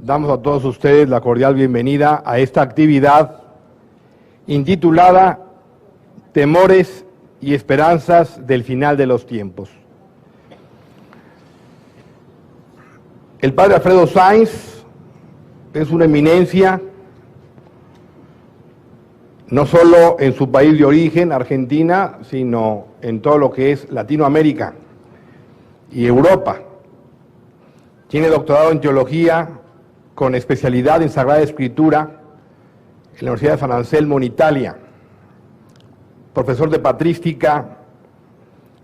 Damos a todos ustedes la cordial bienvenida a esta actividad intitulada Temores y Esperanzas del Final de los Tiempos. El padre Alfredo Sáenz es una eminencia, no solo en su país de origen, Argentina, sino en todo lo que es Latinoamérica y Europa. Tiene doctorado en teología con especialidad en Sagrada Escritura en la Universidad de San Anselmo en Italia, profesor de patrística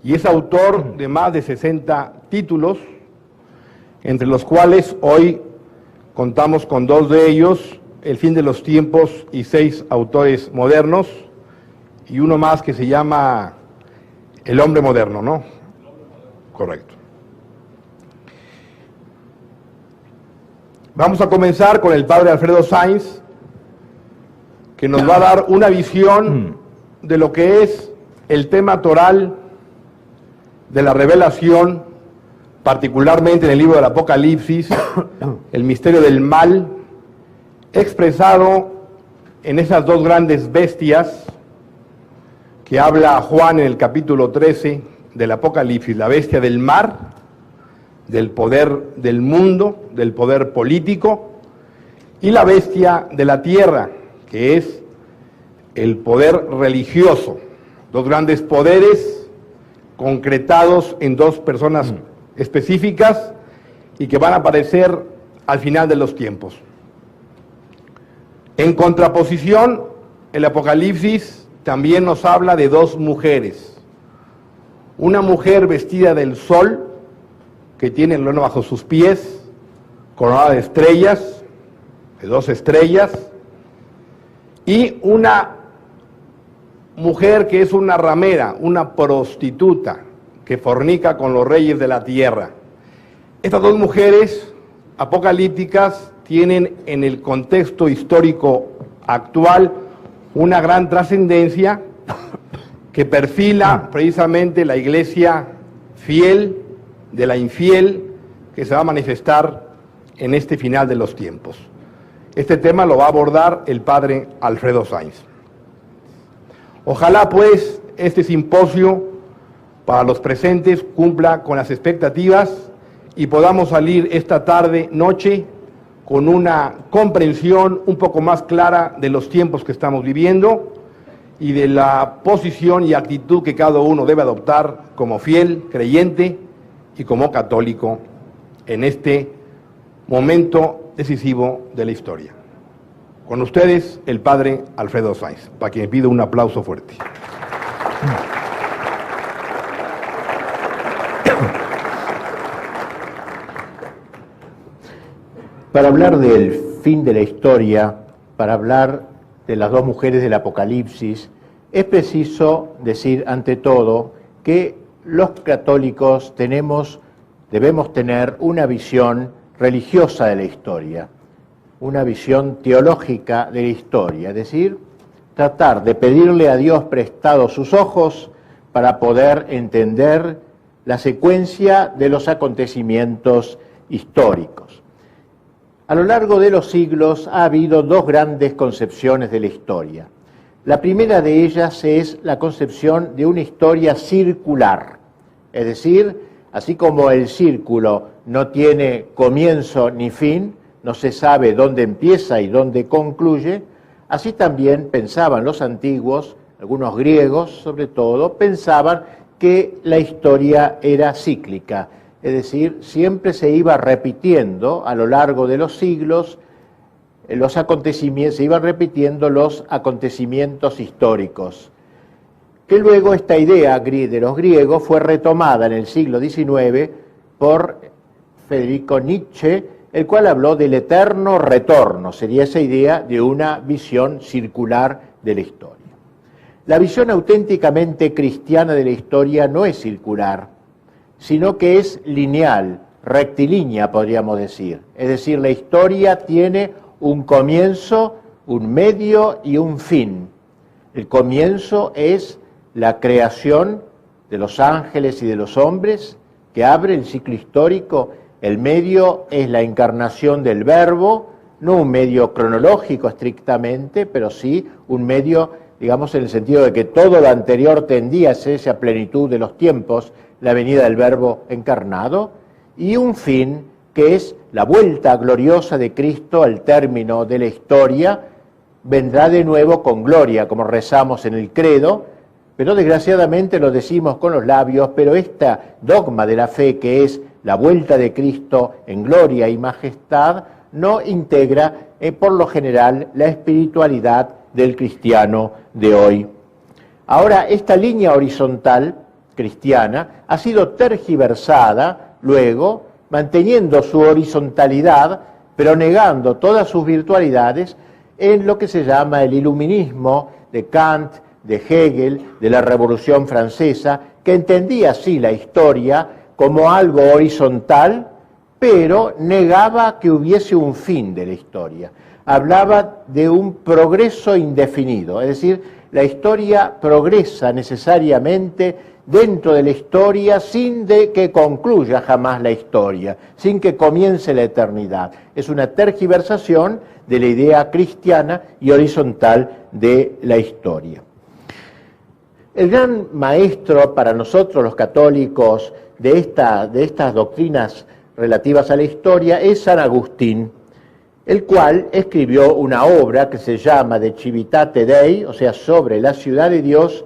y es autor de más de 60 títulos, entre los cuales hoy contamos con 2 de ellos, El fin de los tiempos y 6 autores modernos, y uno más que se llama El hombre moderno, ¿no? Correcto. Vamos a comenzar con el padre Alfredo Sáenz, que nos va a dar una visión de lo que es el tema toral de la revelación, particularmente en el libro del Apocalipsis, el misterio del mal, expresado en esas 2 grandes bestias que habla Juan en el capítulo 13 del Apocalipsis, la bestia del mar, del poder del mundo, del poder político, y la bestia de la tierra, que es el poder religioso. 2 grandes poderes concretados en 2 personas específicas y que van a aparecer al final de los tiempos. En contraposición, el Apocalipsis también nos habla de 2 mujeres. Una mujer vestida del sol, que tiene el luna bajo sus pies, coronada de estrellas, de 2 estrellas, y una mujer que es una ramera, una prostituta, que fornica con los reyes de la tierra. Estas 2 mujeres apocalípticas tienen en el contexto histórico actual una gran trascendencia que perfila precisamente la iglesia fiel de la infiel que se va a manifestar en este final de los tiempos. Este tema lo va a abordar el padre Alfredo Sáenz. Ojalá pues este simposio para los presentes cumpla con las expectativas y podamos salir esta tarde, noche, con una comprensión un poco más clara de los tiempos que estamos viviendo y de la posición y actitud que cada uno debe adoptar como fiel, creyente y como católico en este momento decisivo de la historia. Con ustedes, el padre Alfredo Sáenz, para quien pido un aplauso fuerte. Para hablar del fin de la historia, para hablar de las 2 mujeres del Apocalipsis, es preciso decir ante todo que los católicos debemos tener una visión religiosa de la historia, una visión teológica de la historia, es decir, tratar de pedirle a Dios prestado sus ojos para poder entender la secuencia de los acontecimientos históricos. A lo largo de los siglos ha habido 2 grandes concepciones de la historia. La primera de ellas es la concepción de una historia circular, es decir, así como el círculo no tiene comienzo ni fin, no se sabe dónde empieza y dónde concluye, así también pensaban los antiguos, algunos griegos sobre todo, pensaban que la historia era cíclica, es decir, siempre se iba repitiendo a lo largo de los siglos los acontecimientos, se iban repitiendo los acontecimientos históricos. Que luego esta idea de los griegos fue retomada en el siglo XIX por Federico Nietzsche, el cual habló del eterno retorno, sería esa idea de una visión circular de la historia. La visión auténticamente cristiana de la historia no es circular, sino que es lineal, rectilínea podríamos decir. Es decir, la historia tiene un comienzo, un medio y un fin. El comienzo es la creación de los ángeles y de los hombres, que abre el ciclo histórico, El medio es la encarnación del Verbo, no un medio cronológico estrictamente, pero sí un medio, digamos, en el sentido de que todo lo anterior tendía a esa plenitud de los tiempos, la venida del Verbo encarnado, y un fin que es la vuelta gloriosa de Cristo al término de la historia, vendrá de nuevo con gloria, como rezamos en el credo, pero desgraciadamente lo decimos con los labios, pero este dogma de la fe que es la vuelta de Cristo en gloria y majestad, no integra por lo general la espiritualidad del cristiano de hoy. Ahora, esta línea horizontal cristiana ha sido tergiversada luego, manteniendo su horizontalidad, pero negando todas sus virtualidades en lo que se llama el iluminismo de Kant, de Hegel, de la Revolución Francesa, que entendía así la historia como algo horizontal, pero negaba que hubiese un fin de la historia. Hablaba de un progreso indefinido, es decir, la historia progresa necesariamente dentro de la historia sin de que concluya jamás la historia, sin que comience la eternidad. Es una tergiversación de la idea cristiana y horizontal de la historia. El gran maestro para nosotros los católicos de estas doctrinas relativas a la historia es San Agustín, el cual escribió una obra que se llama De Civitate Dei, o sea, sobre la ciudad de Dios,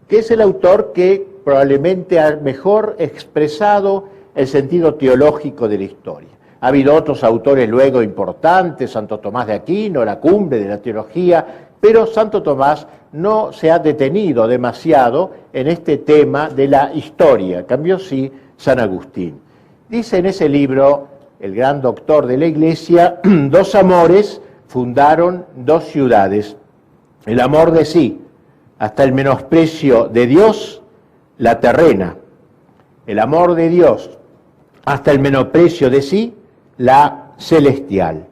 que es el autor que probablemente ha mejor expresado el sentido teológico de la historia. Ha habido otros autores luego importantes, Santo Tomás de Aquino, la cumbre de la teología, pero Santo Tomás no se ha detenido demasiado en este tema de la historia, cambió sí San Agustín. Dice en ese libro, el gran doctor de la Iglesia, dos amores fundaron dos ciudades, el amor de sí, hasta el menosprecio de Dios, la terrena, el amor de Dios, hasta el menosprecio de sí, la celestial.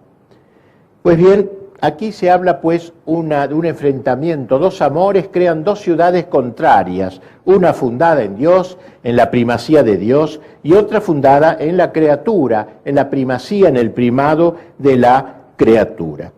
Pues bien, aquí se habla pues de un enfrentamiento, dos amores crean dos ciudades contrarias, una fundada en Dios, en la primacía de Dios, y otra fundada en la criatura, en la primacía, en el primado de la criatura.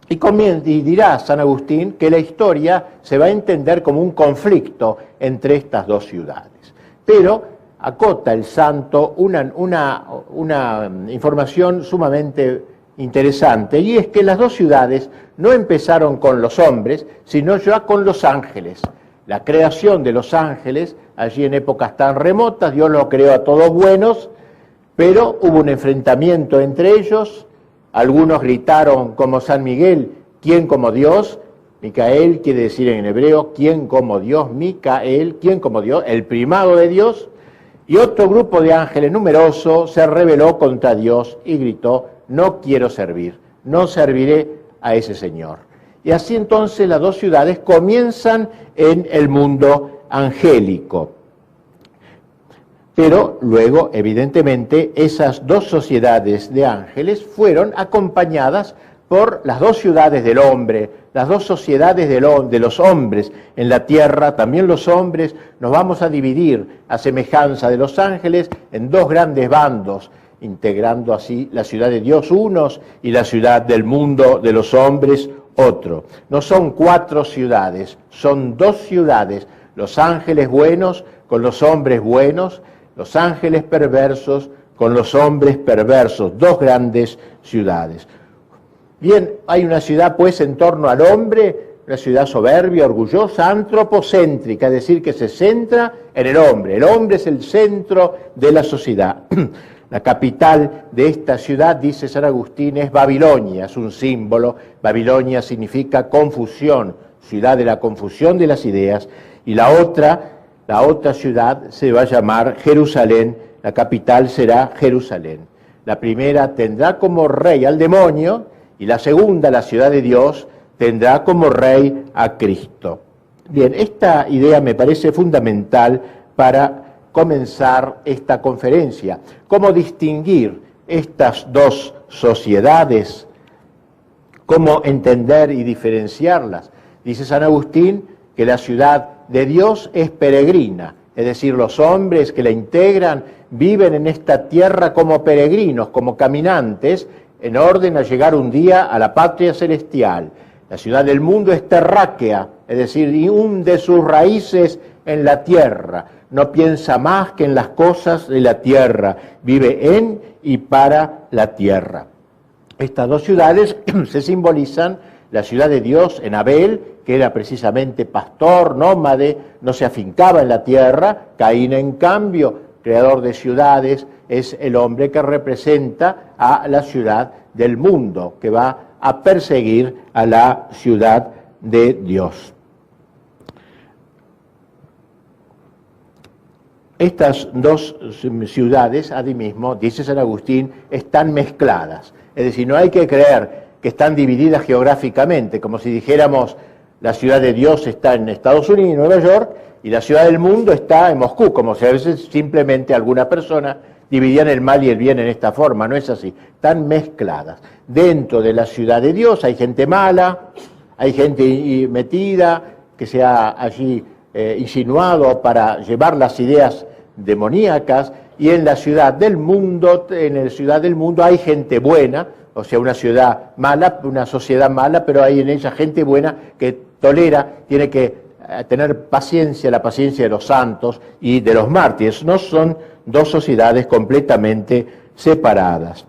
Y dirá San Agustín que la historia se va a entender como un conflicto entre estas dos ciudades. Pero acota el santo una información sumamente interesante, y es que las dos ciudades no empezaron con los hombres, sino ya con los ángeles. La creación de los ángeles, allí en épocas tan remotas, Dios los creó a todos buenos, pero hubo un enfrentamiento entre ellos. Algunos gritaron como San Miguel, ¿quién como Dios? Micael quiere decir en hebreo, ¿quién como Dios? Micael, ¿quién como Dios? El primado de Dios. Y otro grupo de ángeles numeroso se rebeló contra Dios y gritó, no quiero servir, no serviré a ese Señor. Y así entonces las dos ciudades comienzan en el mundo angélico. Pero luego, evidentemente, esas dos sociedades de ángeles fueron acompañadas por las dos ciudades del hombre, las dos sociedades de los hombres en la tierra. También los hombres nos vamos a dividir, a semejanza de los ángeles, en dos grandes bandos, integrando así la ciudad de Dios unos y la ciudad del mundo de los hombres otro. No son cuatro ciudades, son dos ciudades, los ángeles buenos con los hombres buenos, los ángeles perversos con los hombres perversos, dos grandes ciudades. Bien, hay una ciudad pues en torno al hombre, una ciudad soberbia, orgullosa, antropocéntrica, es decir, que se centra en el hombre es el centro de la sociedad. La capital de esta ciudad, dice San Agustín, es Babilonia, es un símbolo. Babilonia significa confusión, ciudad de la confusión de las ideas, y la otra ciudad se va a llamar Jerusalén, la capital será Jerusalén. La primera tendrá como rey al demonio, y la segunda, la ciudad de Dios, tendrá como rey a Cristo. Bien, esta idea me parece fundamental para comenzar esta conferencia. ¿Cómo distinguir estas dos sociedades? ¿Cómo entender y diferenciarlas? Dice San Agustín que la ciudad de Dios es peregrina, es decir, los hombres que la integran viven en esta tierra como peregrinos, como caminantes, en orden a llegar un día a la patria celestial. La ciudad del mundo es terráquea, es decir, y hunde sus raíces en la tierra, no piensa más que en las cosas de la tierra, vive en y para la tierra. Estas dos ciudades se simbolizan: la ciudad de Dios en Abel, que era precisamente pastor, nómade, no se afincaba en la tierra. Caín, en cambio, creador de ciudades, es el hombre que representa a la ciudad del mundo, que va a perseguir a la ciudad de Dios. Estas dos ciudades, asimismo, dice San Agustín, están mezcladas. Es decir, no hay que creer que están divididas geográficamente, como si dijéramos la ciudad de Dios está en Estados Unidos y Nueva York, y la ciudad del mundo está en Moscú, como si a veces simplemente alguna persona dividían el mal y el bien en esta forma. No es así, están mezcladas. Dentro de la ciudad de Dios hay gente mala, hay gente metida, que se ha allí insinuado para llevar las ideas demoníacas, y en la ciudad del mundo, hay gente buena, o sea, una ciudad mala, una sociedad mala, pero hay en ella gente buena que tolera, tiene que tener paciencia, la paciencia de los santos y de los mártires. No son dos sociedades completamente separadas.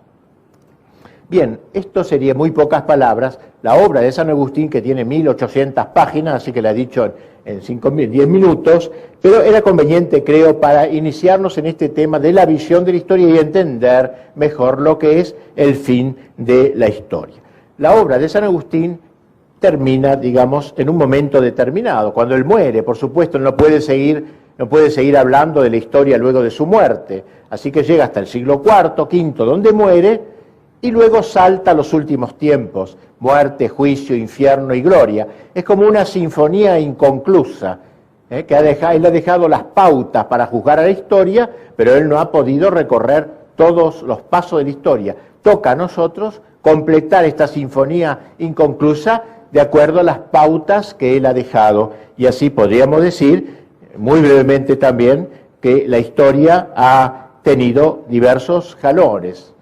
Bien, esto sería muy pocas palabras. La obra de San Agustín, que tiene 1800 páginas, así que la he dicho en 10 minutos, pero era conveniente, creo, para iniciarnos en este tema de la visión de la historia y entender mejor lo que es el fin de la historia. La obra de San Agustín termina, digamos, en un momento determinado. Cuando él muere, por supuesto, no puede seguir hablando de la historia luego de su muerte. Así que llega hasta el siglo IV, V, donde muere, y luego salta a los últimos tiempos: muerte, juicio, infierno y gloria. Es como una sinfonía inconclusa, que él ha dejado las pautas para juzgar a la historia, pero él no ha podido recorrer todos los pasos de la historia. Toca a nosotros completar esta sinfonía inconclusa de acuerdo a las pautas que él ha dejado. Y así podríamos decir, muy brevemente también, que la historia ha tenido diversos jalones.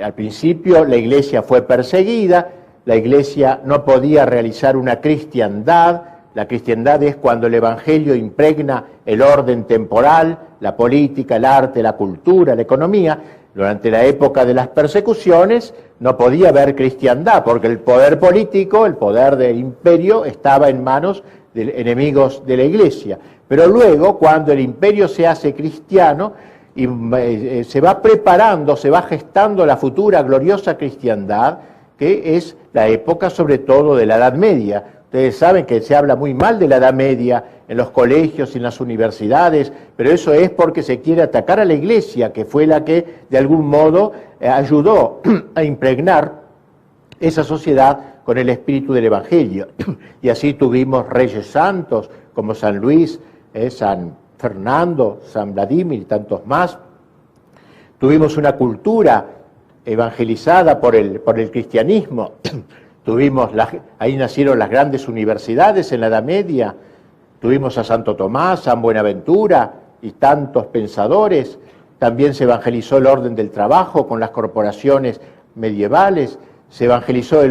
Al principio la Iglesia fue perseguida, la Iglesia no podía realizar una cristiandad. La cristiandad es cuando el Evangelio impregna el orden temporal, la política, el arte, la cultura, la economía. Durante la época de las persecuciones no podía haber cristiandad, porque el poder político, el poder del imperio, estaba en manos de enemigos de la Iglesia. Pero luego, cuando el imperio se hace cristiano, y se va preparando, se va gestando la futura gloriosa cristiandad, que es la época sobre todo de la Edad Media. Ustedes saben que se habla muy mal de la Edad Media en los colegios y en las universidades, pero eso es porque se quiere atacar a la Iglesia, que fue la que de algún modo ayudó a impregnar esa sociedad con el espíritu del Evangelio. Y así tuvimos reyes santos como San Luis, San Fernando, San Vladimir y tantos más. Tuvimos una cultura evangelizada por el cristianismo. Ahí nacieron las grandes universidades en la Edad Media. Tuvimos a Santo Tomás, San Buenaventura y tantos pensadores. También se evangelizó el orden del trabajo con las corporaciones medievales. Se evangelizó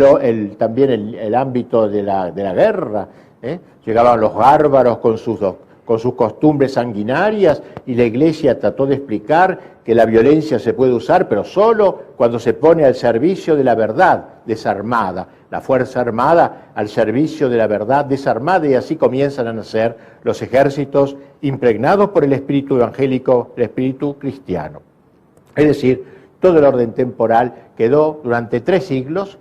también el ámbito de la guerra. Llegaban los bárbaros con sus costumbres sanguinarias, y la Iglesia trató de explicar que la violencia se puede usar, pero solo cuando se pone al servicio de la verdad desarmada, la fuerza armada al servicio de la verdad desarmada, y así comienzan a nacer los ejércitos impregnados por el espíritu evangélico, el espíritu cristiano. Es decir, todo el orden temporal quedó durante 3 siglos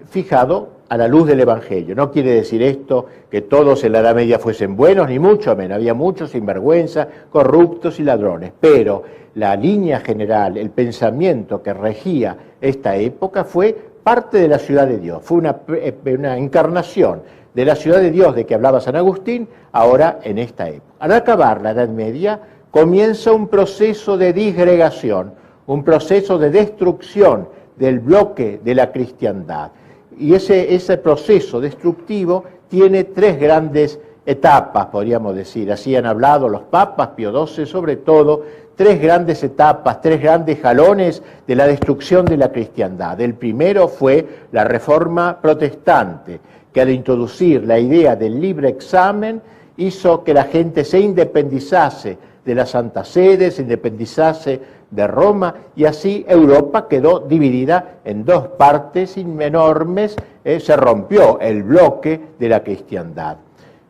fijado a la luz del Evangelio. No quiere decir esto que todos en la Edad Media fuesen buenos, ni mucho menos. Había muchos sinvergüenzas, corruptos y ladrones. Pero la línea general, el pensamiento que regía esta época fue parte de la ciudad de Dios. Fue una encarnación de la ciudad de Dios de que hablaba San Agustín, ahora en esta época. Al acabar la Edad Media, comienza un proceso de disgregación, un proceso de destrucción del bloque de la cristiandad. Y ese proceso destructivo tiene 3 grandes etapas, podríamos decir. Así han hablado los papas, Pío XII sobre todo, tres grandes etapas, tres grandes jalones de la destrucción de la cristiandad. El primero fue la Reforma Protestante, que al introducir la idea del libre examen hizo que la gente se independizase de la Santa Sede, se independizase de Roma, y así Europa quedó dividida en dos partes enormes, se rompió el bloque de la cristiandad.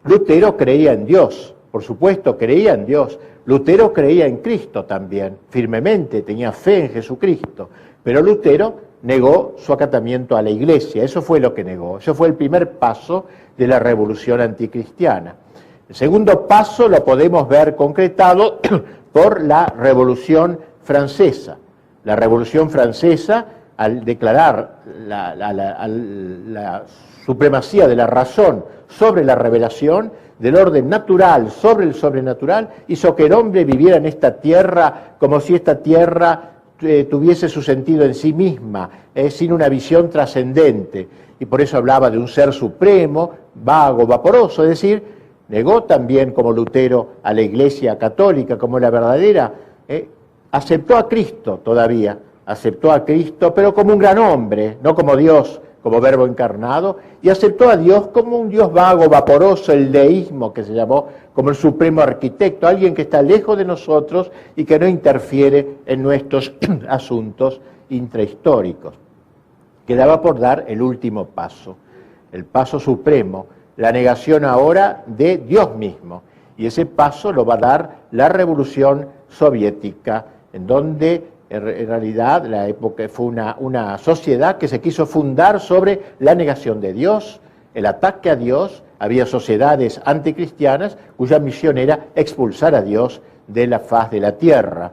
Lutero creía en Dios, por supuesto creía en Dios. Lutero creía en Cristo también, firmemente, tenía fe en Jesucristo, pero Lutero negó su acatamiento a la Iglesia, eso fue lo que negó, eso fue el primer paso de la revolución anticristiana. El segundo paso lo podemos ver concretado por la Revolución Francesa. La Revolución Francesa, al declarar la supremacía de la razón sobre la revelación, del orden natural sobre el sobrenatural, hizo que el hombre viviera en esta tierra como si esta tierra tuviese su sentido en sí misma, sin una visión trascendente. Y por eso hablaba de un ser supremo, vago, vaporoso, es decir, negó también como Lutero a la Iglesia católica como la verdadera, aceptó a Cristo todavía, aceptó a Cristo, pero como un gran hombre, no como Dios, como verbo encarnado, y aceptó a Dios como un Dios vago, vaporoso, el deísmo que se llamó, como el supremo arquitecto, alguien que está lejos de nosotros y que no interfiere en nuestros asuntos intrahistóricos. Quedaba por dar el último paso, el paso supremo, la negación ahora de Dios mismo, y ese paso lo va a dar la Revolución Soviética, en donde en realidad la época fue una sociedad que se quiso fundar sobre la negación de Dios, el ataque a Dios. Había sociedades anticristianas cuya misión era expulsar a Dios de la faz de la tierra.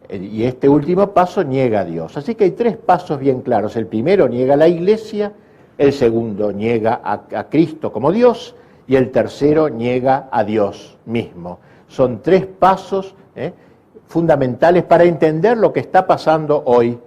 Y este último paso niega a Dios. Así que hay tres pasos bien claros. El primero niega a la Iglesia, el segundo niega a Cristo como Dios, y el tercero niega a Dios mismo. Son tres pasos fundamentales para entender lo que está pasando hoy.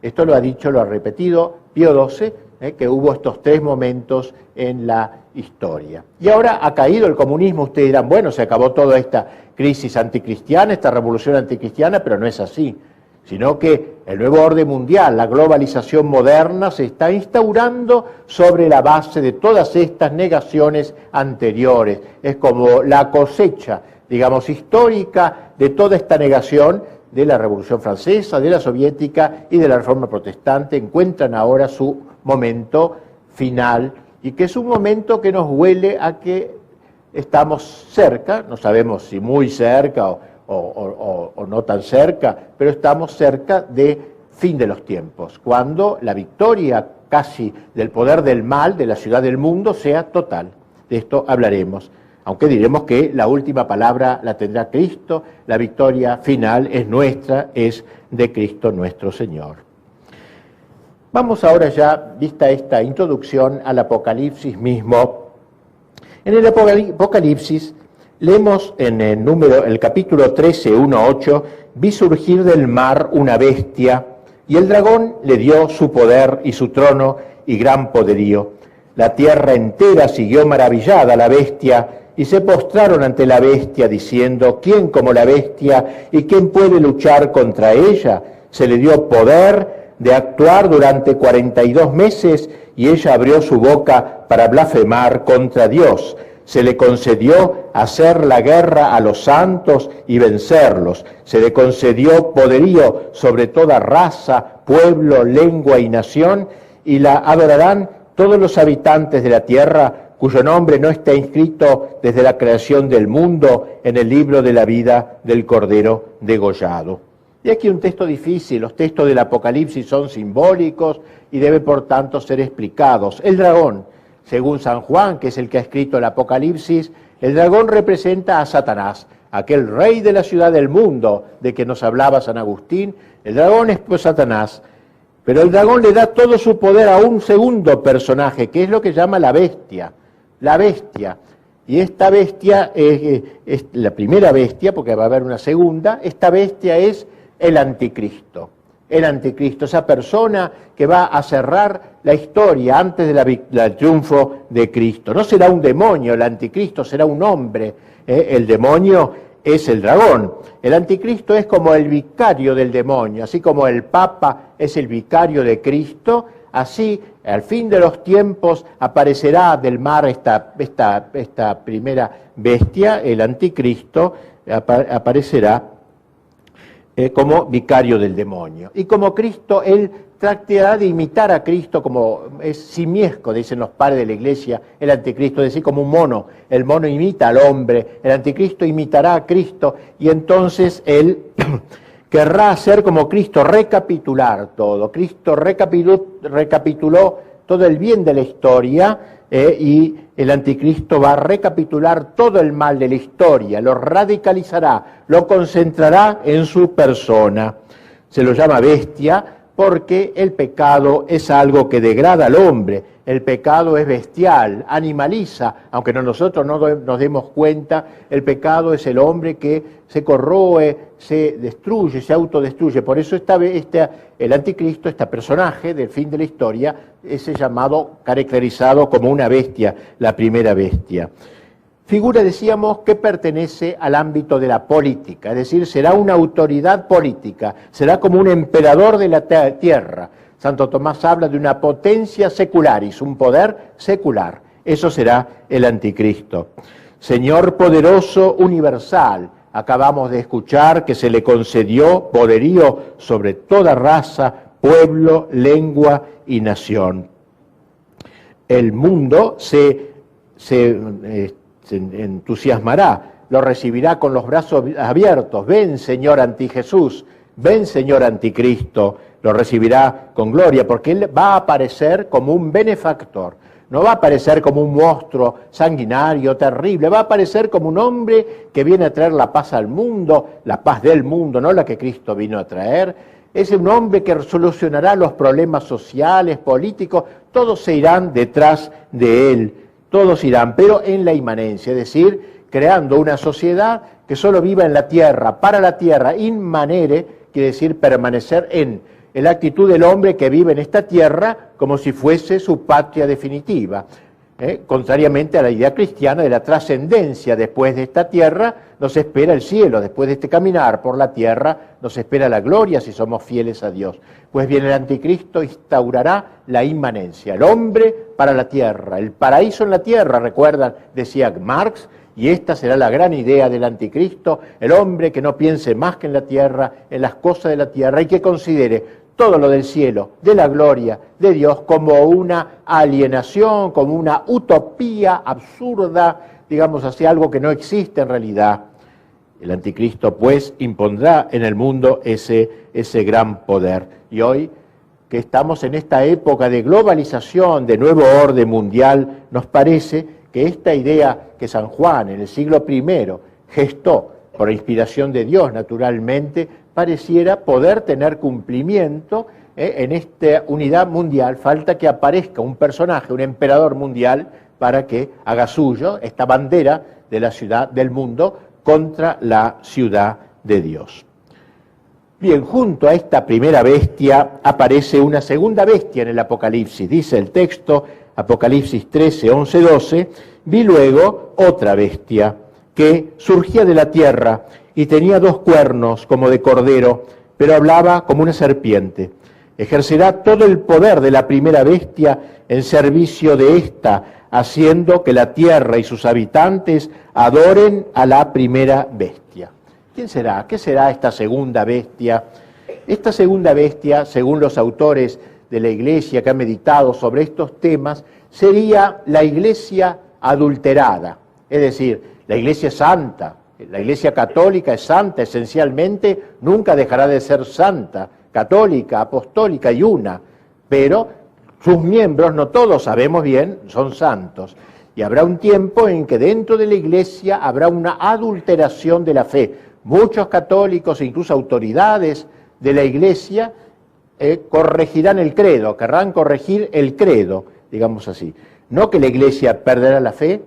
Esto lo ha dicho, lo ha repetido Pío XII, que hubo estos tres momentos en la historia. Y ahora ha caído el comunismo. Ustedes dirán, bueno, se acabó toda esta crisis anticristiana, esta revolución anticristiana, pero no es así, sino que el nuevo orden mundial, la globalización moderna, se está instaurando sobre la base de todas estas negaciones anteriores. Es como la cosecha, digamos, histórica de toda esta negación de la Revolución Francesa, de la Soviética y de la Reforma Protestante, encuentran ahora su momento final, y que es un momento que nos huele a que estamos cerca, no sabemos si muy cerca o no tan cerca, pero estamos cerca de fin de los tiempos, cuando la victoria casi del poder del mal, de la ciudad del mundo, sea total. De esto hablaremos. Aunque diremos que la última palabra la tendrá Cristo, la victoria final es nuestra, es de Cristo nuestro Señor. Vamos ahora ya, vista esta introducción, al Apocalipsis mismo. En el Apocalipsis leemos en el capítulo 13, 1-8, vi surgir del mar una bestia, y el dragón le dio su poder y su trono y gran poderío. La tierra entera siguió maravillada a la bestia, y se postraron ante la bestia, diciendo, ¿quién como la bestia y quién puede luchar contra ella? Se le dio poder de actuar durante 42 meses, y ella abrió su boca para blasfemar contra Dios. Se le concedió hacer la guerra a los santos y vencerlos. Se le concedió poderío sobre toda raza, pueblo, lengua y nación, y la adorarán todos los habitantes de la tierra, cuyo nombre no está inscrito desde la creación del mundo en el libro de la vida del Cordero degollado. Y aquí un texto difícil. Los textos del Apocalipsis son simbólicos y deben por tanto ser explicados. El dragón, según San Juan, que es el que ha escrito el Apocalipsis, el dragón representa a Satanás, aquel rey de la ciudad del mundo de que nos hablaba San Agustín. El dragón es pues Satanás. Pero el dragón le da todo su poder a un segundo personaje, que es lo que llama la bestia. La bestia. Y esta bestia es la primera bestia, porque va a haber una segunda. Esta bestia es el anticristo. el anticristo, esa persona que va a cerrar la historia antes del triunfo de Cristo. No será un demonio, el anticristo será un hombre, el demonio es el dragón. El anticristo es como el vicario del demonio, así como el Papa es el vicario de Cristo, así al fin de los tiempos aparecerá del mar esta primera bestia, el anticristo, aparecerá como vicario del demonio. Y como Cristo, él tratará de imitar a Cristo como es simiesco, dicen los padres de la iglesia, el anticristo, es decir, como un mono. El mono imita al hombre, el anticristo imitará a Cristo y entonces él querrá hacer como Cristo, recapitular todo. Cristo recapituló todo el bien de la historia y el anticristo va a recapitular todo el mal de la historia, lo radicalizará, lo concentrará en su persona. Se lo llama bestia porque el pecado es algo que degrada al hombre, el pecado es bestial, animaliza, aunque nosotros no nos demos cuenta, el pecado es el hombre que se corroe, se destruye, se autodestruye. Por eso el anticristo, este personaje del fin de la historia, es llamado, caracterizado como una bestia, la primera bestia. Figura, decíamos, que pertenece al ámbito de la política, es decir, será una autoridad política, será como un emperador de la tierra. Santo Tomás habla de una potencia secularis, un poder secular. Eso será el anticristo. Señor poderoso universal, acabamos de escuchar que se le concedió poderío sobre toda raza, pueblo, lengua y nación. El mundo se entusiasmará, lo recibirá con los brazos abiertos. Ven, Señor antijesús, ven, Señor anticristo, lo recibirá con gloria, porque él va a aparecer como un benefactor, no va a aparecer como un monstruo sanguinario, terrible, va a aparecer como un hombre que viene a traer la paz al mundo, la paz del mundo, no la que Cristo vino a traer. Es un hombre que solucionará los problemas sociales, políticos, todos se irán detrás de él. Todos irán, pero en la inmanencia, es decir, creando una sociedad que solo viva en la tierra, para la tierra, inmanere, quiere decir permanecer en la actitud del hombre que vive en esta tierra como si fuese su patria definitiva. Contrariamente a la idea cristiana de la trascendencia, después de esta tierra nos espera el cielo, después de este caminar por la tierra nos espera la gloria si somos fieles a Dios. Pues bien, el anticristo instaurará la inmanencia, el hombre para la tierra, el paraíso en la tierra, recuerdan, decía Marx, y esta será la gran idea del anticristo, el hombre que no piense más que en la tierra, en las cosas de la tierra, y que considere todo lo del cielo, de la gloria de Dios, como una alienación, como una utopía absurda, digamos así, algo que no existe en realidad. El anticristo, pues, impondrá en el mundo ese gran poder. Y hoy, que estamos en esta época de globalización, de nuevo orden mundial, nos parece que esta idea que San Juan en el siglo I gestó, por inspiración de Dios naturalmente, pareciera poder tener cumplimiento en esta unidad mundial. Falta que aparezca un personaje, un emperador mundial, para que haga suyo esta bandera de la ciudad del mundo contra la ciudad de Dios. Bien, junto a esta primera bestia aparece una segunda bestia en el Apocalipsis. Dice el texto, Apocalipsis 13, 11, 12, vi luego otra bestia que surgía de la tierra y tenía 2 cuernos como de cordero, pero hablaba como una serpiente. Ejercerá todo el poder de la primera bestia en servicio de esta, haciendo que la tierra y sus habitantes adoren a la primera bestia. ¿Quién será? ¿Qué será esta segunda bestia? Esta segunda bestia, según los autores de la Iglesia que han meditado sobre estos temas, sería la Iglesia adulterada, es decir, la Iglesia santa. La Iglesia católica es santa esencialmente, nunca dejará de ser santa, católica, apostólica y una, pero sus miembros, no todos sabemos bien, son santos. Y habrá un tiempo en que dentro de la Iglesia habrá una adulteración de la fe. Muchos católicos e incluso autoridades de la Iglesia corregirán el credo, querrán corregir el credo, digamos así. No que la Iglesia perderá la fe,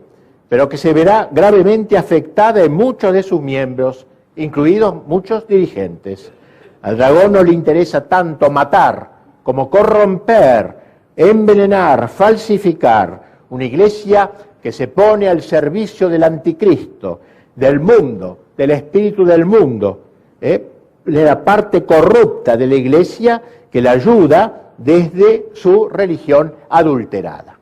pero que se verá gravemente afectada en muchos de sus miembros, incluidos muchos dirigentes. Al dragón no le interesa tanto matar como corromper, envenenar, falsificar. Una iglesia que se pone al servicio del anticristo, del mundo, del espíritu del mundo, de la parte corrupta de la iglesia que la ayuda desde su religión adulterada.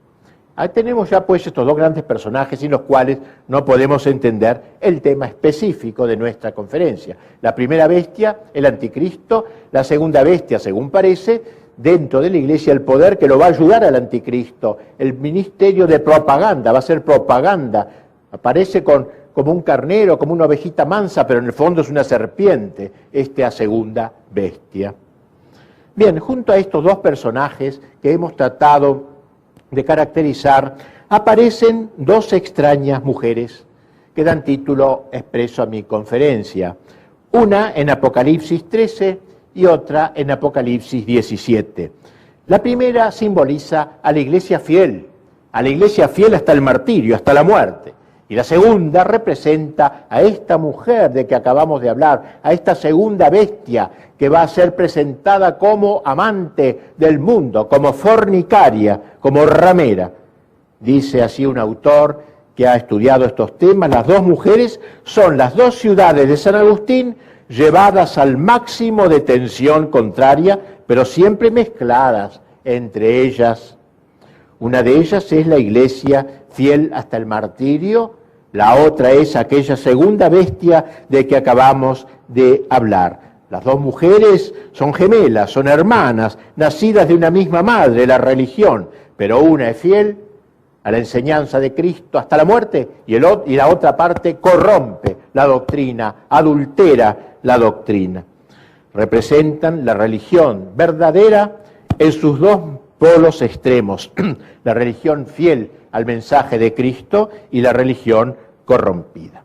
Ahí tenemos ya pues estos dos grandes personajes sin los cuales no podemos entender el tema específico de nuestra conferencia. La primera bestia, el anticristo; la segunda bestia, según parece, dentro de la iglesia el poder que lo va a ayudar al anticristo, el ministerio de propaganda, va a ser propaganda, aparece como un carnero, como una ovejita mansa, pero en el fondo es una serpiente, esta segunda bestia. Bien, junto a estos dos personajes que hemos tratado de caracterizar, aparecen dos extrañas mujeres que dan título expreso a mi conferencia. Una en Apocalipsis 13 y otra en Apocalipsis 17. La primera simboliza a la iglesia fiel hasta el martirio, hasta la muerte. Y la segunda representa a esta mujer de que acabamos de hablar, a esta segunda bestia que va a ser presentada como amante del mundo, como fornicaria, como ramera. Dice así un autor que ha estudiado estos temas: las dos mujeres son las dos ciudades de San Agustín llevadas al máximo de tensión contraria, pero siempre mezcladas entre ellas. Una de ellas es la iglesia fiel hasta el martirio, la otra es aquella segunda bestia de que acabamos de hablar. Las dos mujeres son gemelas, son hermanas, nacidas de una misma madre, la religión, pero una es fiel a la enseñanza de Cristo hasta la muerte y la otra parte corrompe la doctrina, adultera la doctrina. Representan la religión verdadera en sus dos polos extremos, la religión fiel al mensaje de Cristo y la religión corrompida.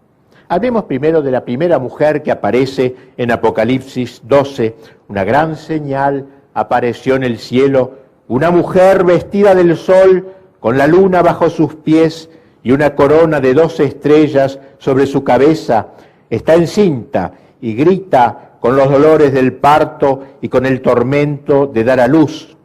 Hablemos primero de la primera mujer que aparece en Apocalipsis 12. Una gran señal apareció en el cielo, una mujer vestida del sol, con la luna bajo sus pies y una corona de 12 estrellas sobre su cabeza. Está encinta y grita con los dolores del parto y con el tormento de dar a luz.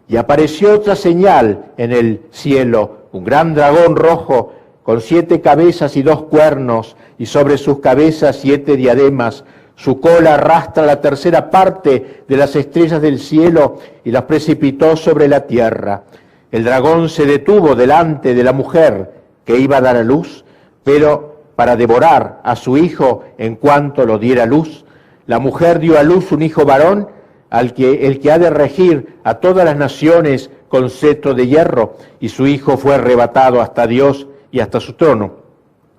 Y apareció otra señal en el cielo, un gran dragón rojo con 7 cabezas y 2 cuernos, y sobre sus cabezas 7 diademas. Su cola arrastra la tercera parte de las estrellas del cielo y las precipitó sobre la tierra. El dragón se detuvo delante de la mujer que iba a dar a luz, pero para devorar a su hijo en cuanto lo diera a luz. La mujer dio a luz un hijo varón, el que ha de regir a todas las naciones con cetro de hierro, y su hijo fue arrebatado hasta Dios y hasta su trono.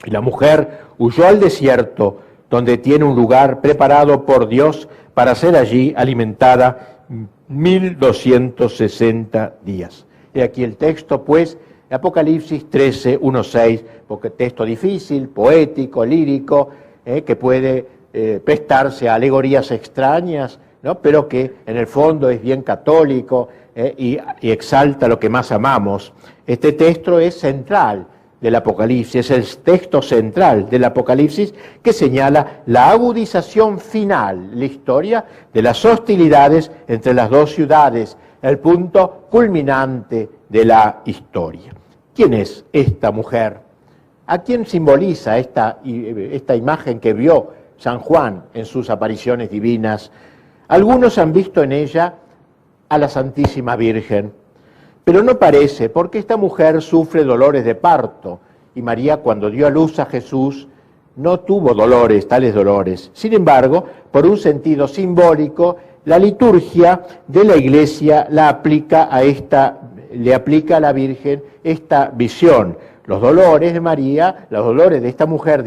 Y la mujer huyó al desierto, donde tiene un lugar preparado por Dios para ser allí alimentada 1260 días. Y aquí el texto, pues, Apocalipsis 13, 1, 6, porque texto difícil, poético, lírico, que puede prestarse a alegorías extrañas, ¿no? Pero que en el fondo es bien católico y exalta lo que más amamos. Este texto es central del Apocalipsis, es el texto central del Apocalipsis que señala la agudización final, la historia de las hostilidades entre las dos ciudades, el punto culminante de la historia. ¿Quién es esta mujer? ¿A quién simboliza esta imagen que vio San Juan en sus apariciones divinas? Algunos han visto en ella a la Santísima Virgen, pero no parece, porque esta mujer sufre dolores de parto, y María, cuando dio a luz a Jesús, no tuvo tales dolores. Sin embargo, por un sentido simbólico, la liturgia de la Iglesia le aplica a la Virgen esta visión. Los dolores de María, los dolores de esta mujer,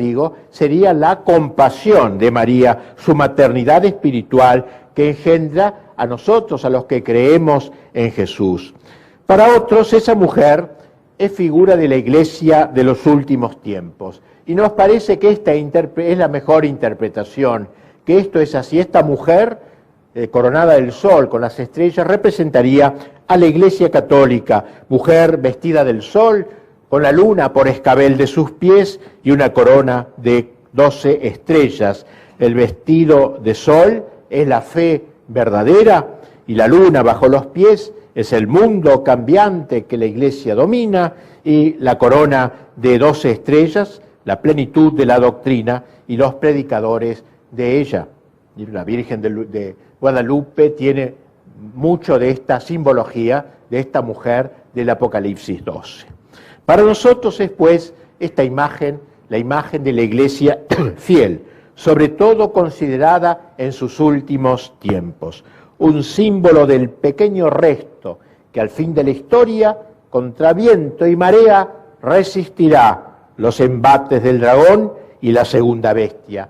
sería la compasión de María, su maternidad espiritual que engendra a nosotros, a los que creemos en Jesús. Para otros, esa mujer es figura de la Iglesia de los últimos tiempos. Y nos parece que esta es la mejor interpretación, que esto es así. Esta mujer, coronada del sol con las estrellas, representaría a la Iglesia católica, mujer vestida del sol, con la luna por escabel de sus pies y una corona de 12 estrellas. El vestido de sol es la fe verdadera y la luna bajo los pies es el mundo cambiante que la Iglesia domina y la corona de 12 estrellas, la plenitud de la doctrina y los predicadores de ella. Y la Virgen de Guadalupe tiene mucho de esta simbología de esta mujer del Apocalipsis 12. Para nosotros es pues esta imagen, la imagen de la Iglesia fiel, sobre todo considerada en sus últimos tiempos, un símbolo del pequeño resto que al fin de la historia, contra viento y marea, resistirá los embates del dragón y la segunda bestia.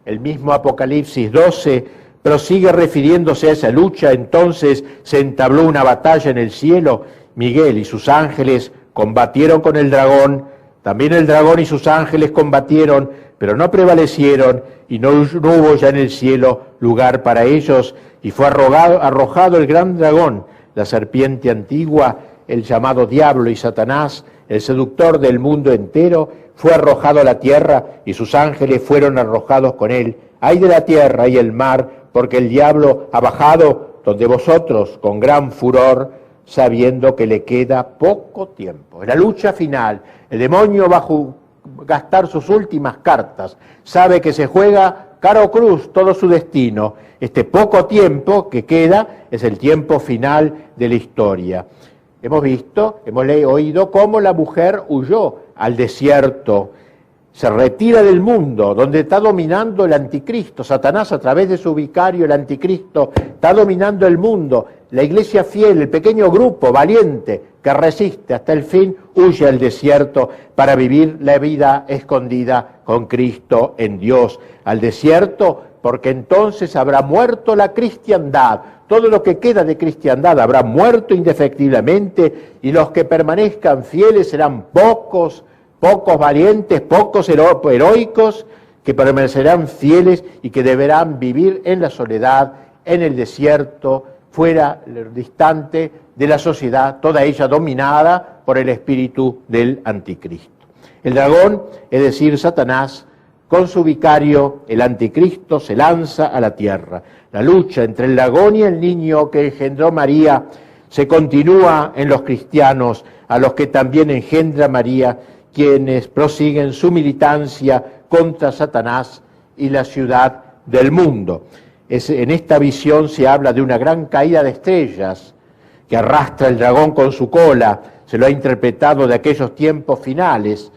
El mismo Apocalipsis 12 prosigue refiriéndose a esa lucha. Entonces se entabló una batalla en el cielo. Miguel y sus ángeles combatieron con el dragón. También el dragón y sus ángeles combatieron, pero no prevalecieron y no hubo ya en el cielo lugar para ellos. Y fue arrojado el gran dragón, la serpiente antigua, el llamado Diablo y Satanás, el seductor del mundo entero, fue arrojado a la tierra y sus ángeles fueron arrojados con él. Ay de la tierra y el mar, porque el diablo ha bajado donde vosotros con gran furor, sabiendo que le queda poco tiempo. En la lucha final, el demonio va a gastar sus últimas cartas, sabe que se juega cara o cruz todo su destino. Este poco tiempo que queda es el tiempo final de la historia. Hemos oído cómo la mujer huyó al desierto, se retira del mundo donde está dominando el anticristo. Satanás, a través de su vicario, el anticristo, está dominando el mundo. La iglesia fiel, el pequeño grupo valiente que resiste hasta el fin, huye al desierto para vivir la vida escondida con Cristo en Dios. Al desierto, porque entonces habrá muerto la cristiandad. Todo lo que queda de cristiandad habrá muerto indefectiblemente, y los que permanezcan fieles serán pocos valientes, pocos heroicos, que permanecerán fieles y que deberán vivir en la soledad, en el desierto, fuera, distante de la sociedad, toda ella dominada por el espíritu del anticristo. El dragón, es decir, Satanás, con su vicario, el anticristo, se lanza a la tierra. La lucha entre el dragón y el niño que engendró María se continúa en los cristianos, a los que también engendra María, quienes prosiguen su militancia contra Satanás y la ciudad del mundo. En esta visión se habla de una gran caída de estrellas que arrastra el dragón con su cola. Se lo ha interpretado de aquellos tiempos finales.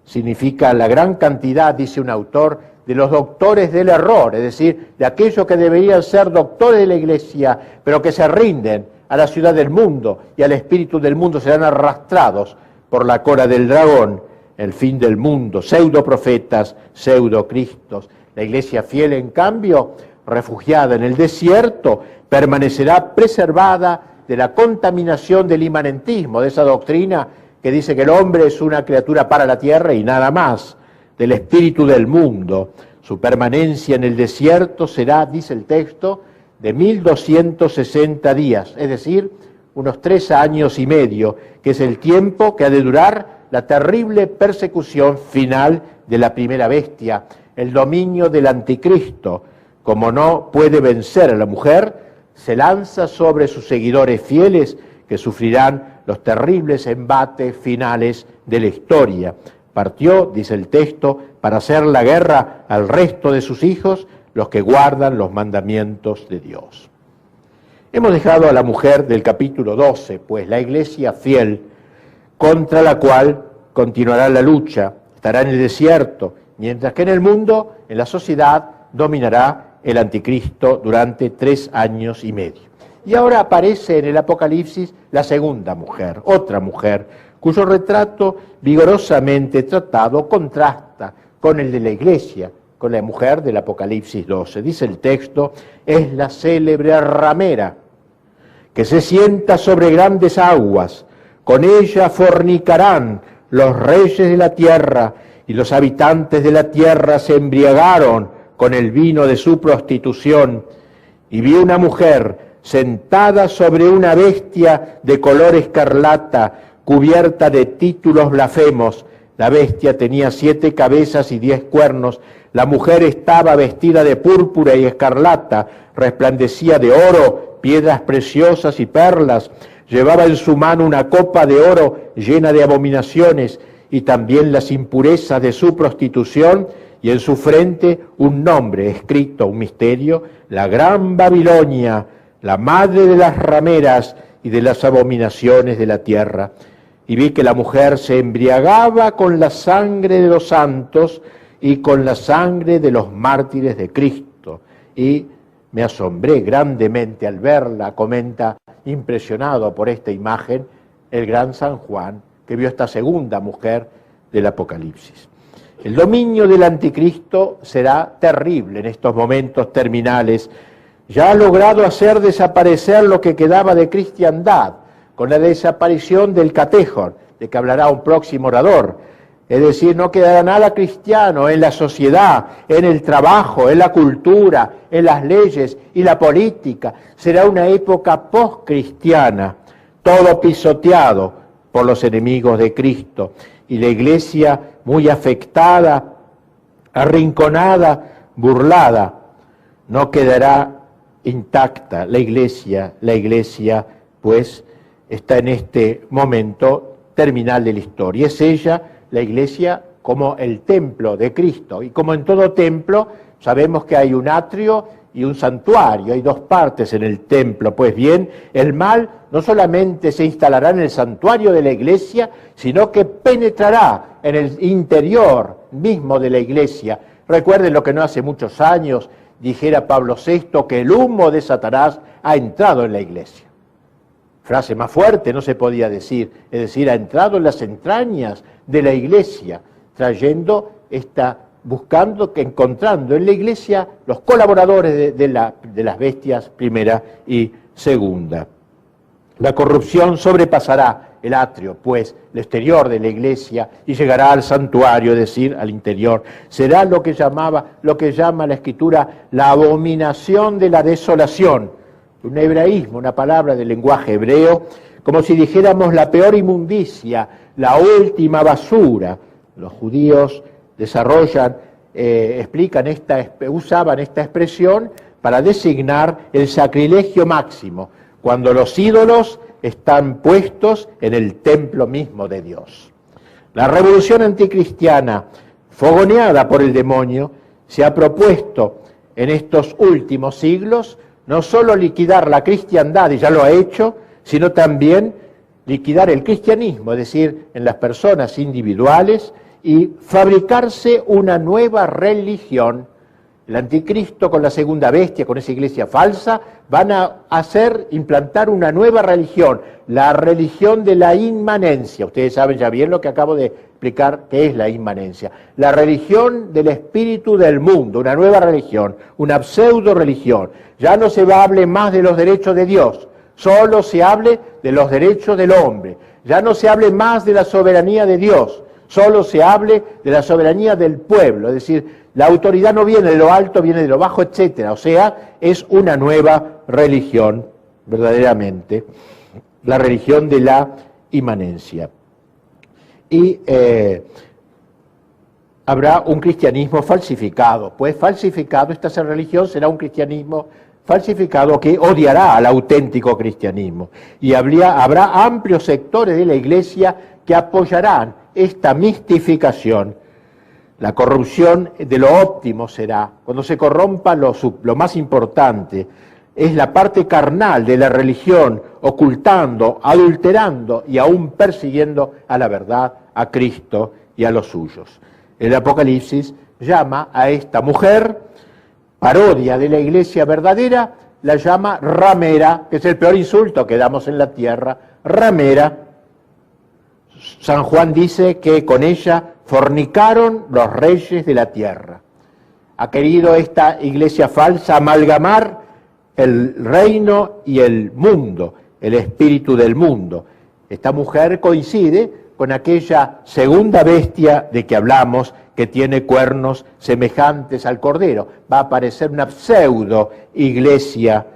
Significa la gran cantidad, dice un autor, de los doctores del error, es decir, de aquellos que deberían ser doctores de la Iglesia, pero que se rinden a la ciudad del mundo y al espíritu del mundo, serán arrastrados por la cola del dragón, el fin del mundo, pseudoprofetas, pseudocristos. La Iglesia fiel, en cambio, refugiada en el desierto, permanecerá preservada de la contaminación del inmanentismo, de esa doctrina que dice que el hombre es una criatura para la tierra y nada más, del espíritu del mundo. Su permanencia en el desierto será, dice el texto, de 1260 días, es decir, unos 3 años y medio, que es el tiempo que ha de durar la terrible persecución final de la primera bestia, el dominio del anticristo. Como no puede vencer a la mujer, se lanza sobre sus seguidores fieles, que sufrirán los terribles embates finales de la historia. Partió, dice el texto, para hacer la guerra al resto de sus hijos, los que guardan los mandamientos de Dios. Hemos dejado a la mujer del capítulo 12, pues la iglesia fiel, contra la cual continuará la lucha, estará en el desierto, mientras que en el mundo, en la sociedad, dominará el anticristo durante 3 años y medio. Y ahora aparece en el Apocalipsis la segunda mujer, otra mujer, cuyo retrato vigorosamente tratado contrasta con el de la iglesia, con la mujer del Apocalipsis 12. Dice el texto, es la célebre ramera, que se sienta sobre grandes aguas, con ella fornicarán los reyes de la tierra, y los habitantes de la tierra se embriagaron con el vino de su prostitución. Y vi una mujer sentada sobre una bestia de color escarlata, cubierta de títulos blasfemos. La bestia tenía 7 cabezas y 10 cuernos, La mujer estaba vestida de púrpura y escarlata, resplandecía de oro, piedras preciosas y perlas. Llevaba en su mano una copa de oro llena de abominaciones y también las impurezas de su prostitución, y en su frente un nombre escrito, un misterio: la Gran Babilonia, la madre de las rameras y de las abominaciones de la tierra. Y vi que la mujer se embriagaba con la sangre de los santos y con la sangre de los mártires de Cristo. Y me asombré grandemente al verla, comenta, impresionado por esta imagen, el gran San Juan, que vio esta segunda mujer del Apocalipsis. El dominio del anticristo será terrible en estos momentos terminales. Ya ha logrado hacer desaparecer lo que quedaba de cristiandad, con la desaparición del catejón, de que hablará un próximo orador. Es decir, no quedará nada cristiano en la sociedad, en el trabajo, en la cultura, en las leyes y la política. Será una época postcristiana, todo pisoteado por los enemigos de Cristo. Y la iglesia muy afectada, arrinconada, burlada, no quedará intacta la iglesia pues está en este momento terminal de la historia. Es ella, la iglesia, como el templo de Cristo. Y como en todo templo, sabemos que hay un atrio y un santuario, hay dos partes en el templo. Pues bien, el mal no solamente se instalará en el santuario de la iglesia, sino que penetrará en el interior mismo de la iglesia. Recuerden lo que no hace muchos años dijera Pablo VI, que el humo de Satanás ha entrado en la iglesia. Frase más fuerte no se podía decir, es decir, ha entrado en las entrañas de la iglesia, encontrando en la iglesia los colaboradores de las bestias primera y segunda. La corrupción sobrepasará el atrio, pues, el exterior de la iglesia, y llegará al santuario, es decir, al interior. Será lo que llama la Escritura la abominación de la desolación. Un hebraísmo, una palabra del lenguaje hebreo, como si dijéramos la peor inmundicia, la última basura. Los judíos usaban esta expresión para designar el sacrilegio máximo, cuando los ídolos están puestos en el templo mismo de Dios. La revolución anticristiana, fogoneada por el demonio, se ha propuesto en estos últimos siglos no solo liquidar la cristiandad, y ya lo ha hecho, sino también liquidar el cristianismo, es decir, en las personas individuales, y fabricarse una nueva religión. El anticristo con la segunda bestia, con esa iglesia falsa, van a implantar una nueva religión, la religión de la inmanencia. Ustedes saben ya bien lo que acabo de explicar, qué es la inmanencia. La religión del espíritu del mundo, una nueva religión, una pseudo religión. Ya no se hable más de los derechos de Dios, solo se hable de los derechos del hombre. Ya no se hable más de la soberanía de Dios, solo se hable de la soberanía del pueblo, es decir, la autoridad no viene de lo alto, viene de lo bajo, etcétera. O sea, es una nueva religión, verdaderamente, la religión de la inmanencia. Y habrá un cristianismo falsificado, pues falsificado, esta religión será un cristianismo falsificado que odiará al auténtico cristianismo. Y habrá amplios sectores de la iglesia que apoyarán esta mistificación. La corrupción de lo óptimo será, cuando se corrompa lo más importante, es la parte carnal de la religión, ocultando, adulterando y aún persiguiendo a la verdad, a Cristo y a los suyos. El Apocalipsis llama a esta mujer, parodia de la iglesia verdadera, la llama ramera, que es el peor insulto que damos en la tierra, ramera. San Juan dice que con ella fornicaron los reyes de la tierra. Ha querido esta iglesia falsa amalgamar el reino y el mundo, el espíritu del mundo. Esta mujer coincide con aquella segunda bestia de que hablamos, que tiene cuernos semejantes al cordero. Va a aparecer una pseudo iglesia,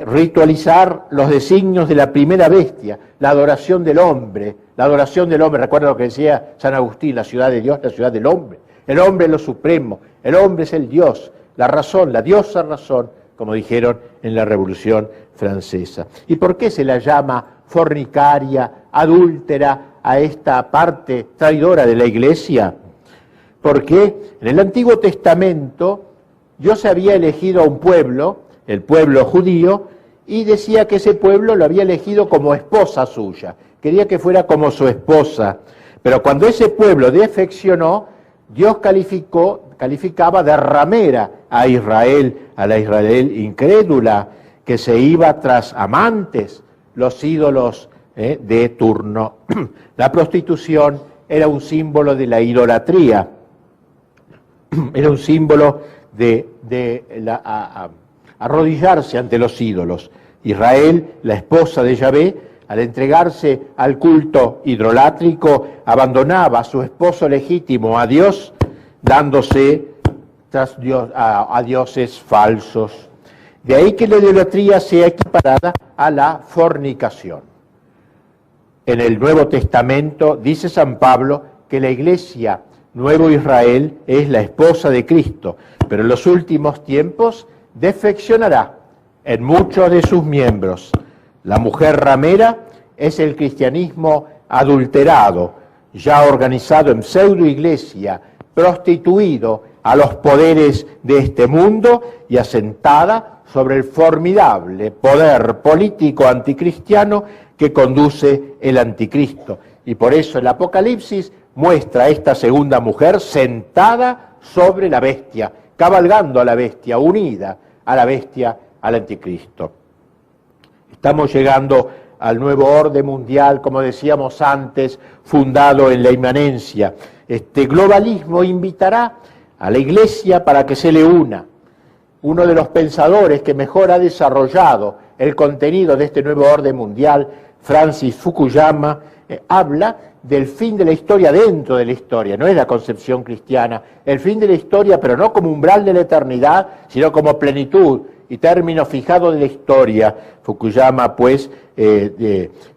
ritualizar los designios de la primera bestia, la adoración del hombre. La adoración del hombre, recuerda lo que decía San Agustín, la ciudad de Dios, la ciudad del hombre. el hombre es lo supremo, el hombre es el Dios, la razón, la diosa razón, como dijeron en la Revolución Francesa. ¿Y por qué se la llama fornicaria, adúltera a esta parte traidora de la Iglesia? Porque en el Antiguo Testamento Dios había elegido a un pueblo, el pueblo judío, y decía que ese pueblo lo había elegido como esposa suya, quería que fuera como su esposa. Pero cuando ese pueblo defeccionó, Dios calificaba de ramera a Israel, a la Israel incrédula, que se iba tras amantes, los ídolos de turno. La prostitución era un símbolo de la idolatría, era un símbolo de arrodillarse ante los ídolos. Israel, la esposa de Yahvé, al entregarse al culto idolátrico, abandonaba a su esposo legítimo, a Dios, dándose tras a dioses falsos. De ahí que la idolatría sea equiparada a la fornicación. En el Nuevo Testamento dice San Pablo que la Iglesia, Nuevo Israel, es la esposa de Cristo, pero en los últimos tiempos defeccionará en muchos de sus miembros. La mujer ramera es el cristianismo adulterado, ya organizado en pseudo-iglesia, prostituido a los poderes de este mundo y asentada sobre el formidable poder político anticristiano que conduce el anticristo. Y por eso el Apocalipsis muestra a esta segunda mujer sentada sobre la bestia, cabalgando a la bestia, unida a la bestia, al anticristo. Estamos llegando al nuevo orden mundial, como decíamos antes, fundado en la inmanencia. Este globalismo invitará a la Iglesia para que se le una. Uno de los pensadores que mejor ha desarrollado el contenido de este nuevo orden mundial, Francis Fukuyama, habla del fin de la historia dentro de la historia, no es la concepción cristiana, el fin de la historia, pero no como umbral de la eternidad, sino como plenitud y término fijado de la historia. Fukuyama, pues,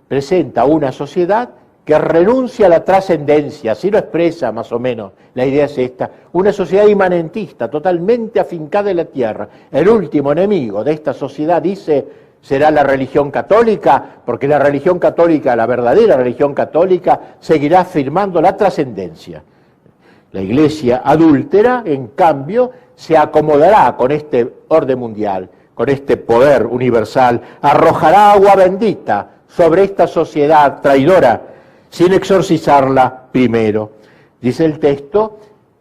presenta una sociedad que renuncia a la trascendencia, así lo expresa más o menos, la idea es esta, una sociedad inmanentista, totalmente afincada en la tierra. El último enemigo de esta sociedad, dice, será la religión católica, porque la religión católica, la verdadera religión católica, seguirá afirmando la trascendencia. La Iglesia adúltera, en cambio, se acomodará con este orden mundial, con este poder universal, arrojará agua bendita sobre esta sociedad traidora, sin exorcizarla primero. Dice el texto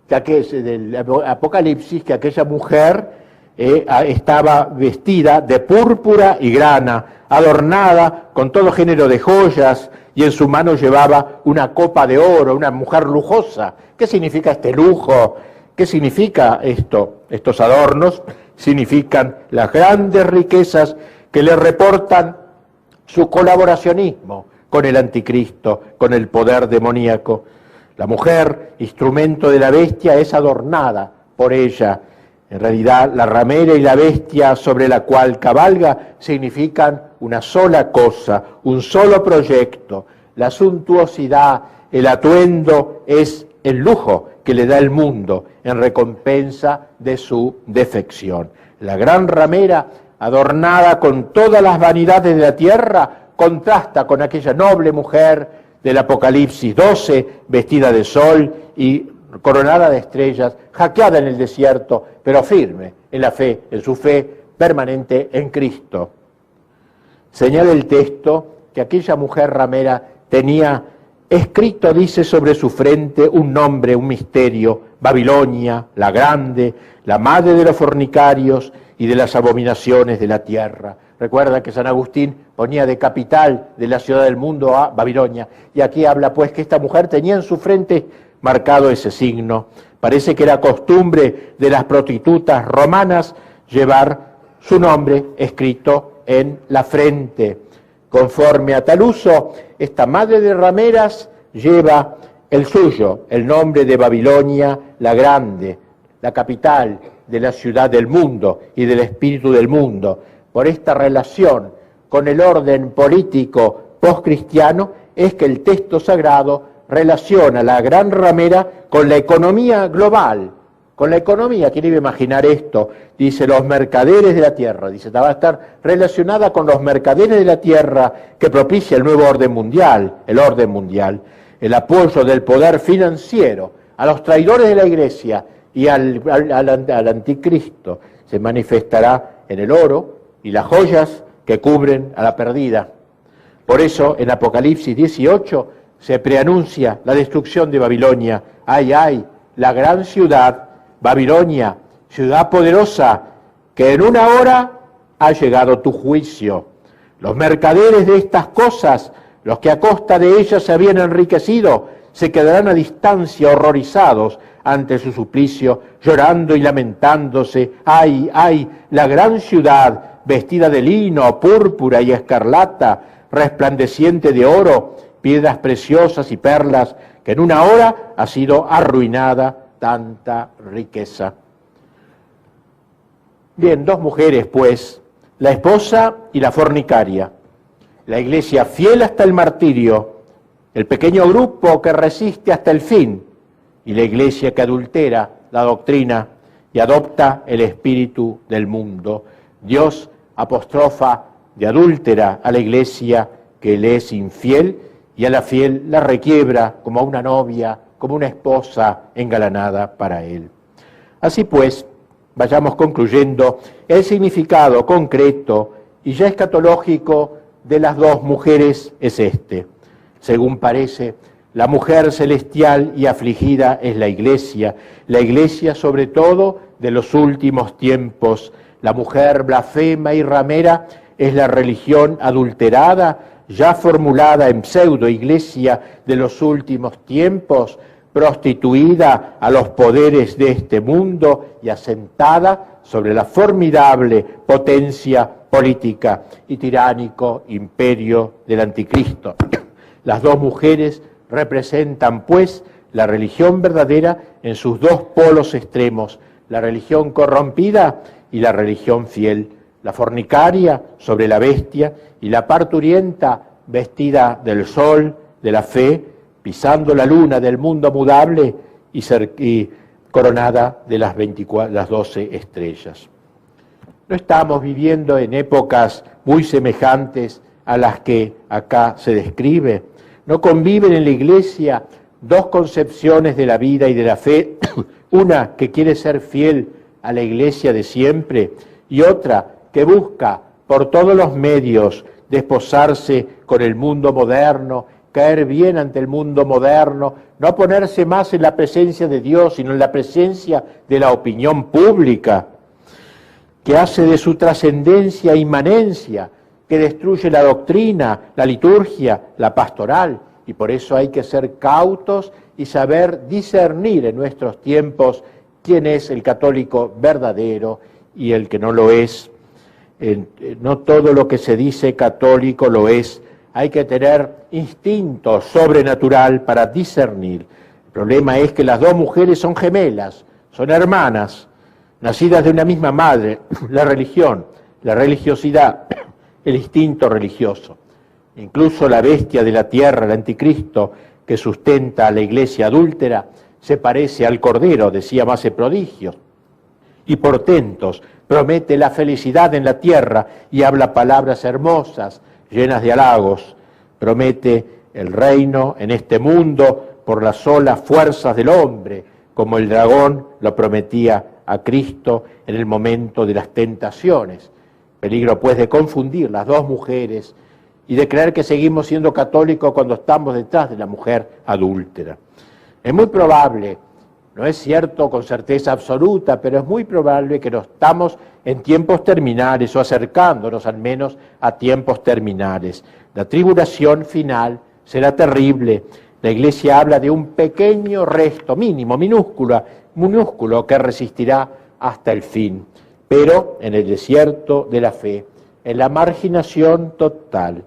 del Apocalipsis que aquella mujer estaba vestida de púrpura y grana, adornada con todo género de joyas, y en su mano llevaba una copa de oro, una mujer lujosa. ¿Qué significa este lujo? ¿Qué significa esto? Estos adornos significan las grandes riquezas que le reportan su colaboracionismo con el anticristo, con el poder demoníaco. La mujer, instrumento de la bestia, es adornada por ella. En realidad, la ramera y la bestia sobre la cual cabalga significan una sola cosa, un solo proyecto. La suntuosidad, el atuendo es el lujo que le da el mundo en recompensa de su defección. La gran ramera, adornada con todas las vanidades de la tierra, contrasta con aquella noble mujer del Apocalipsis 12, vestida de sol y coronada de estrellas, hackeada en el desierto, pero firme en la fe, en su fe permanente en Cristo. Señala el texto que aquella mujer ramera tenía escrito, dice, sobre su frente un nombre, un misterio: Babilonia, la grande, la madre de los fornicarios y de las abominaciones de la tierra. Recuerda que San Agustín ponía de capital de la ciudad del mundo a Babilonia, y aquí habla pues que esta mujer tenía en su frente marcado ese signo. Parece que era costumbre de las prostitutas romanas llevar su nombre escrito en la frente. Conforme a tal uso, esta madre de rameras lleva el suyo, el nombre de Babilonia la Grande, la capital de la ciudad del mundo y del espíritu del mundo. Por esta relación con el orden político postcristiano es que el texto sagrado relaciona la gran ramera con la economía global, con la economía. ¿Quién iba a imaginar esto? Dice, los mercaderes de la tierra, dice, va a estar relacionada con los mercaderes de la tierra que propicia el nuevo orden mundial, el apoyo del poder financiero a los traidores de la Iglesia y al anticristo. Se manifestará en el oro y las joyas que cubren a la perdida. Por eso en Apocalipsis 18 se preanuncia la destrucción de Babilonia. ¡Ay, ay! La gran ciudad, Babilonia, ciudad poderosa, que en una hora ha llegado tu juicio. Los mercaderes de estas cosas, los que a costa de ellas se habían enriquecido, se quedarán a distancia horrorizados ante su suplicio, llorando y lamentándose. ¡Ay, ay! La gran ciudad, vestida de lino, púrpura y escarlata, resplandeciente de oro, piedras preciosas y perlas, que en una hora ha sido arruinada tanta riqueza. Bien, dos mujeres, pues, la esposa y la fornicaria, la iglesia fiel hasta el martirio, el pequeño grupo que resiste hasta el fin, y la iglesia que adultera la doctrina y adopta el espíritu del mundo. Dios apostrofa de adúltera a la iglesia que le es infiel, y a la fiel la requiebra como a una novia, como una esposa engalanada para él. Así pues, vayamos concluyendo el significado concreto y ya escatológico de las dos mujeres es este. Según parece, la mujer celestial y afligida es la iglesia sobre todo de los últimos tiempos. La mujer blasfema y ramera es la religión adulterada, ya formulada en pseudo iglesia de los últimos tiempos, prostituida a los poderes de este mundo y asentada sobre la formidable potencia política y tiránico imperio del anticristo. Las dos mujeres representan, pues, la religión verdadera en sus dos polos extremos, la religión corrompida y la religión fiel, la fornicaria sobre la bestia y la parturienta vestida del sol, de la fe, pisando la luna del mundo mudable y coronada de las 12 estrellas. No estamos viviendo en épocas muy semejantes a las que acá se describe. No conviven en la iglesia dos concepciones de la vida y de la fe, una que quiere ser fiel a la iglesia de siempre y otra que busca por todos los medios desposarse con el mundo moderno, caer bien ante el mundo moderno, no ponerse más en la presencia de Dios, sino en la presencia de la opinión pública, que hace de su trascendencia inmanencia, que destruye la doctrina, la liturgia, la pastoral, y por eso hay que ser cautos y saber discernir en nuestros tiempos quién es el católico verdadero y el que no lo es. No todo lo que se dice católico lo es. Hay que tener instinto sobrenatural para discernir. El problema es que las dos mujeres son gemelas, son hermanas, nacidas de una misma madre. La religión, la religiosidad, el instinto religioso. Incluso la bestia de la tierra, el anticristo, que sustenta a la iglesia adúltera, se parece al Cordero, decía, hace prodigios y portentos, promete la felicidad en la tierra y habla palabras hermosas, llenas de halagos, promete el reino en este mundo por las solas fuerzas del hombre, como el dragón lo prometía a Cristo en el momento de las tentaciones. Peligro pues de confundir las dos mujeres y de creer que seguimos siendo católicos cuando estamos detrás de la mujer adúltera. Es muy probable, no es cierto con certeza absoluta, pero es muy probable que no estamos en tiempos terminales o acercándonos al menos a tiempos terminales. La tribulación final será terrible. La Iglesia habla de un pequeño resto, mínimo, minúsculo, que resistirá hasta el fin. Pero en el desierto de la fe, en la marginación total,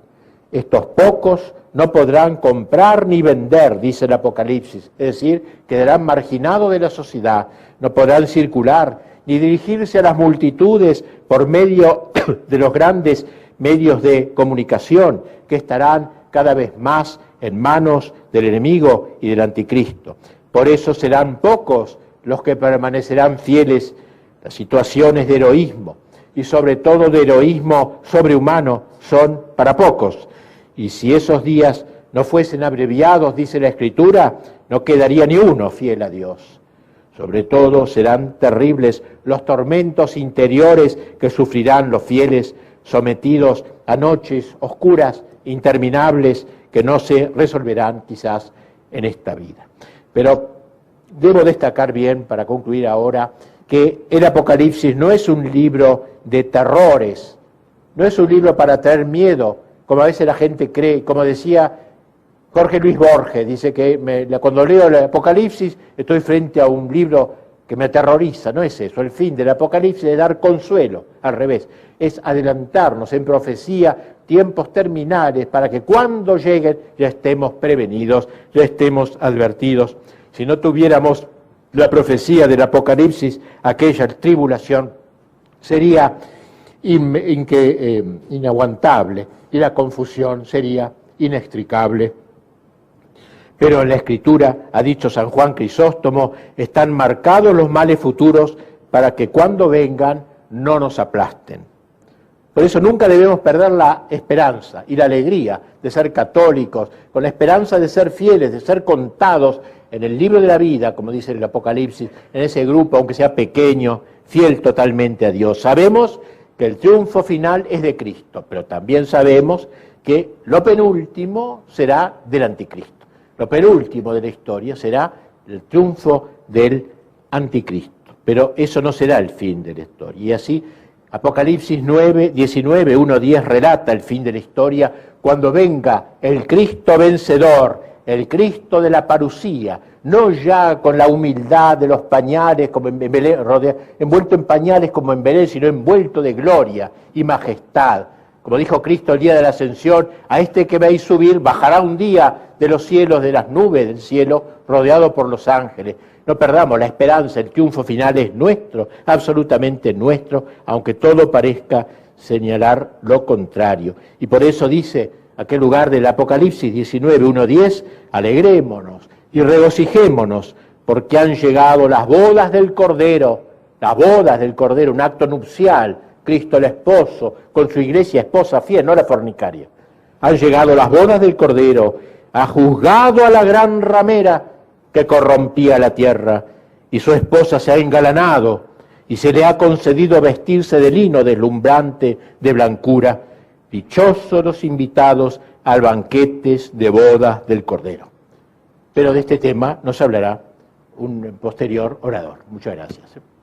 estos pocos no podrán comprar ni vender, dice el Apocalipsis, es decir, quedarán marginados de la sociedad, no podrán circular ni dirigirse a las multitudes por medio de los grandes medios de comunicación que estarán cada vez más en manos del enemigo y del anticristo. Por eso serán pocos los que permanecerán fieles a situaciones de heroísmo, y sobre todo de heroísmo sobrehumano, son para pocos. Y si esos días no fuesen abreviados, dice la Escritura, no quedaría ni uno fiel a Dios. Sobre todo serán terribles los tormentos interiores que sufrirán los fieles, sometidos a noches oscuras, interminables, que no se resolverán quizás en esta vida. Pero debo destacar bien, para concluir ahora, que el Apocalipsis no es un libro de terrores, no es un libro para traer miedo, como a veces la gente cree, como decía Jorge Luis Borges, dice que cuando leo el Apocalipsis estoy frente a un libro que me aterroriza. No es eso, el fin del Apocalipsis es dar consuelo, al revés, es adelantarnos en profecía tiempos terminales para que cuando lleguen ya estemos prevenidos, ya estemos advertidos. Si no tuviéramos la profecía del Apocalipsis, aquella tribulación sería inaguantable y la confusión sería inextricable. Pero en la Escritura, ha dicho San Juan Crisóstomo, están marcados los males futuros para que cuando vengan no nos aplasten. Por eso nunca debemos perder la esperanza y la alegría de ser católicos, con la esperanza de ser fieles, de ser contados en el libro de la vida, como dice el Apocalipsis, en ese grupo, aunque sea pequeño, fiel totalmente a Dios. Sabemos que el triunfo final es de Cristo, pero también sabemos que lo penúltimo será del anticristo. Lo penúltimo de la historia será el triunfo del anticristo, pero eso no será el fin de la historia. Y así, Apocalipsis 19, 1-10 relata el fin de la historia cuando venga el Cristo vencedor, el Cristo de la parusía, no ya con la humildad de los pañales, como en Belén, envuelto en pañales como en Belén, sino envuelto de gloria y majestad. Como dijo Cristo el día de la Ascensión, a este que veis subir bajará un día de los cielos, de las nubes del cielo, rodeado por los ángeles. No perdamos la esperanza, el triunfo final es nuestro, absolutamente nuestro, aunque todo parezca señalar lo contrario. Y por eso dice aquel lugar del Apocalipsis 19, 1-10, alegrémonos y regocijémonos, porque han llegado las bodas del Cordero, un acto nupcial, Cristo el esposo, con su iglesia esposa fiel, no la fornicaria. Han llegado las bodas del Cordero, ha juzgado a la gran ramera que corrompía la tierra, y su esposa se ha engalanado, y se le ha concedido vestirse de lino deslumbrante de blancura. Dichosos los invitados al banquete de bodas del Cordero. Pero de este tema nos hablará un posterior orador. Muchas gracias.